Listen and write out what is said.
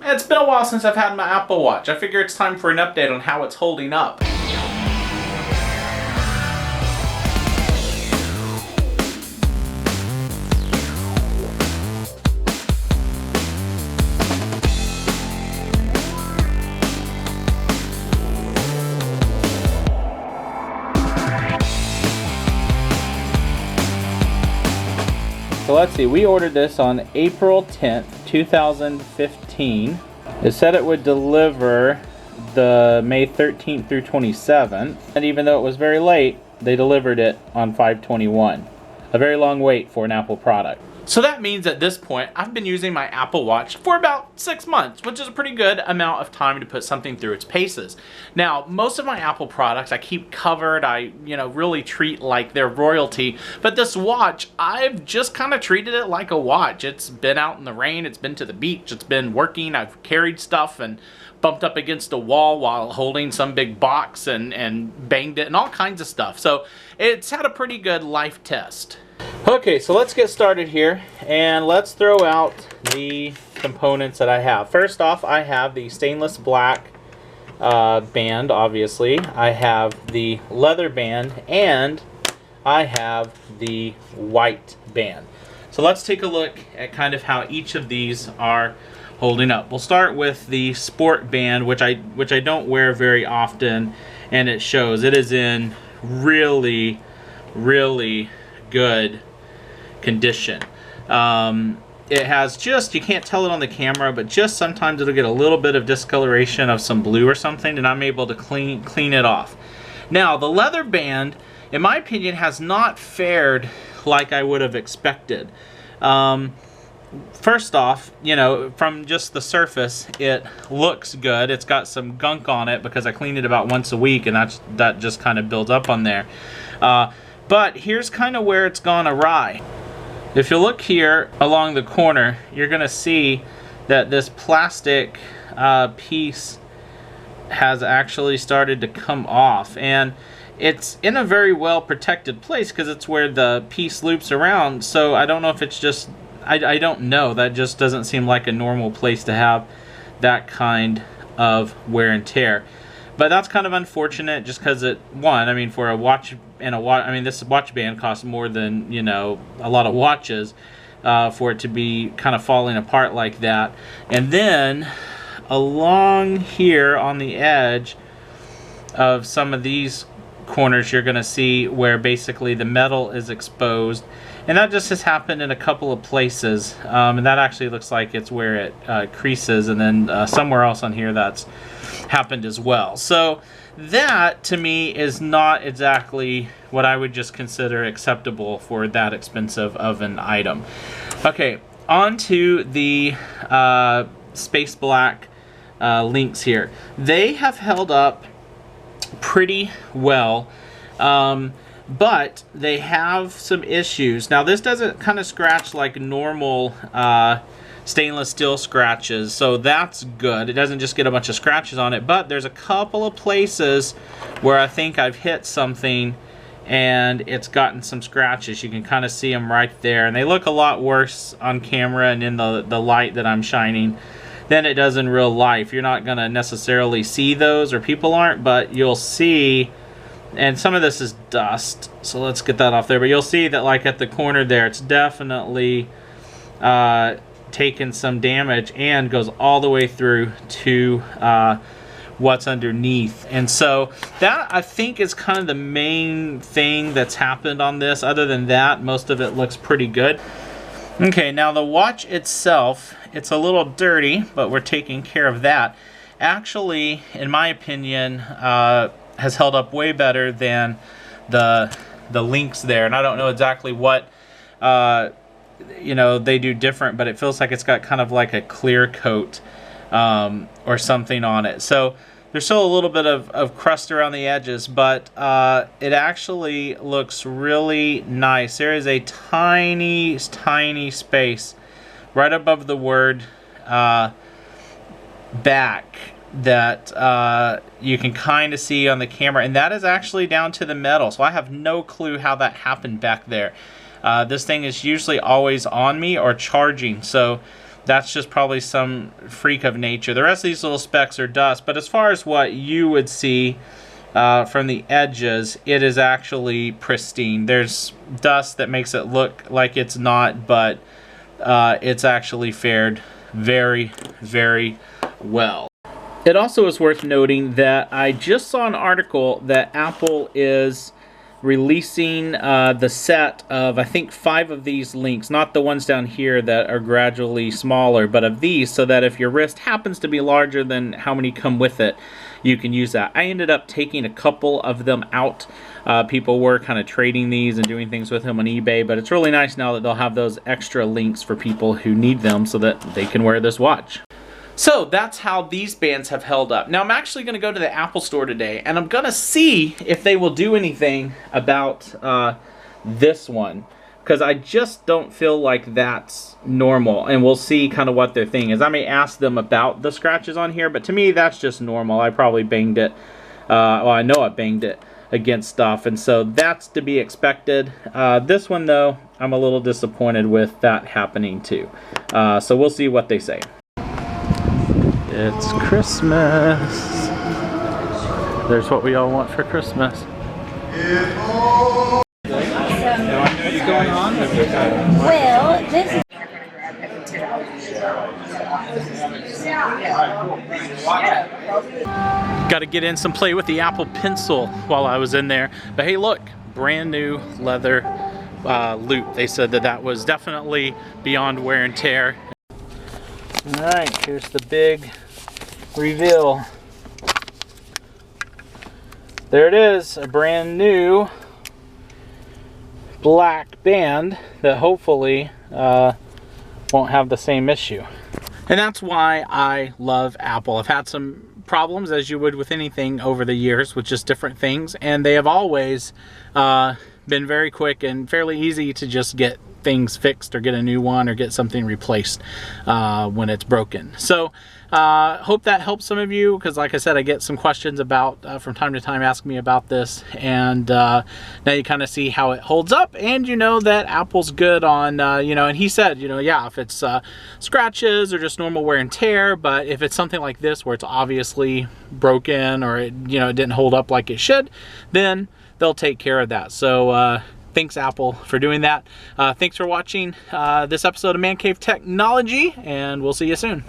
It's been a while since I've had my Apple Watch. I figure it's time for an update on how it's holding up. So let's see, we ordered this on April 10th, 2015. It said it would deliver the May 13th through 27th. And even though it was very late, they delivered it on 5/21. A very long wait for an Apple product. So that means at this point, I've been using my Apple Watch for about 6 months, which is a pretty good amount of time to put something through its paces. Now, most of my Apple products I keep covered, I really treat like they're royalty, but this watch, I've just kind of treated it like a watch. It's been out in the rain, it's been to the beach, it's been working, I've carried stuff and bumped up against a wall while holding some big box and banged it and all kinds of stuff. So it's had a pretty good life test. Okay, so let's get started here and let's throw out the components that I have. First off, I have the stainless black band, obviously. I have the leather band and I have the white band. So let's take a look at kind of how each of these are holding up. We'll start with the sport band, which I don't wear very often, and it shows. It is in really, really good condition. It has just, you can't tell it on the camera, but just sometimes it'll get a little bit of discoloration of some blue or something, and I'm able to clean it off. Now, the leather band, in my opinion, has not fared like I would have expected. First off, from just the surface, it looks good. It's got some gunk on it because I clean it about once a week, and that just kind of builds up on there. But here's kind of where it's gone awry. If you look here along the corner, you're going to see that this plastic piece has actually started to come off. And it's in a very well protected place because it's where the piece loops around. So I don't know if it's just, I don't know. That just doesn't seem like a normal place to have that kind of wear and tear. But that's kind of unfortunate just because for a watch this watch band costs more than, a lot of watches for it to be kind of falling apart like that. And then along here on the edge of some of these corners, you're going to see where basically the metal is exposed. And that just has happened in a couple of places. And that actually looks like it's where it creases. And then somewhere else on here that's happened as well. So that to me is not exactly what I would just consider acceptable for that expensive of an item. Okay, on to the space black links here. They have held up pretty well, but they have some issues. Now this doesn't kind of scratch like normal stainless steel scratches, so that's good. It doesn't just get a bunch of scratches on it, but there's a couple of places where I think I've hit something and it's gotten some scratches. You can kind of see them right there, and they look a lot worse on camera and in the light that I'm shining than it does in real life. You're not gonna necessarily see those, or people aren't, but you'll see, and some of this is dust, so let's get that off there, but you'll see that like at the corner there, it's definitely taken some damage and goes all the way through to what's underneath. And so that, I think, is kind of the main thing that's happened on this. Other than that, most of it looks pretty good. Okay, now the watch itself, it's a little dirty, but we're taking care of that. Actually, in my opinion, has held up way better than the links there. And I don't know exactly what they do different, but it feels like it's got kind of like a clear coat or something on it. So there's still a little bit of crust around the edges, but it actually looks really nice. There is a tiny space right above the word back that you can kind of see on the camera, and that is actually down to the metal. So I have no clue how that happened back there. This thing is usually always on me or charging, so That's just probably some freak of nature. The rest of these little specks are dust, but as far as what you would see from the edges, it is actually pristine. There's dust that makes it look like it's not, but it's actually fared very, very well. It also is worth noting that I just saw an article that Apple is releasing the set of, I think, 5 of these links, not the ones down here that are gradually smaller, but of these, so that if your wrist happens to be larger than how many come with it, you can use that. I ended up taking a couple of them out. People were kind of trading these and doing things with them on eBay, but it's really nice now that they'll have those extra links for people who need them so that they can wear this watch. So that's how these bands have held up. Now I'm actually going to go to the Apple Store today and I'm going to see if they will do anything about this one, because I just don't feel like that's normal, and we'll see kind of what their thing is. I may ask them about the scratches on here, but to me that's just normal. I probably banged it, well, I know I banged it against stuff, and so that's to be expected. This one though, I'm a little disappointed with that happening too. So we'll see what they say. It's Christmas. There's what we all want for Christmas. Well, this is... Got to get in some play with the Apple Pencil while I was in there. But hey, look, brand new leather loop. They said that that was definitely beyond wear and tear. All right, here's the big reveal. There it is, a brand new black band that hopefully won't have the same issue. And that's why I love Apple. I've had some problems, as you would with anything over the years, with just different things, and they have always been very quick and fairly easy to just get things fixed or get a new one or get something replaced when it's broken. So hope that helps some of you, because like I said, I get some questions about from time to time, asking me about this, and now you kind of see how it holds up, and you know that Apple's good on you know, and he said, you know, yeah, if it's scratches or just normal wear and tear, but if it's something like this where it's obviously broken or it, you know, it didn't hold up like it should, then they'll take care of that. So thanks, Apple, for doing that. Thanks for watching this episode of Man Cave Technology, and we'll see you soon.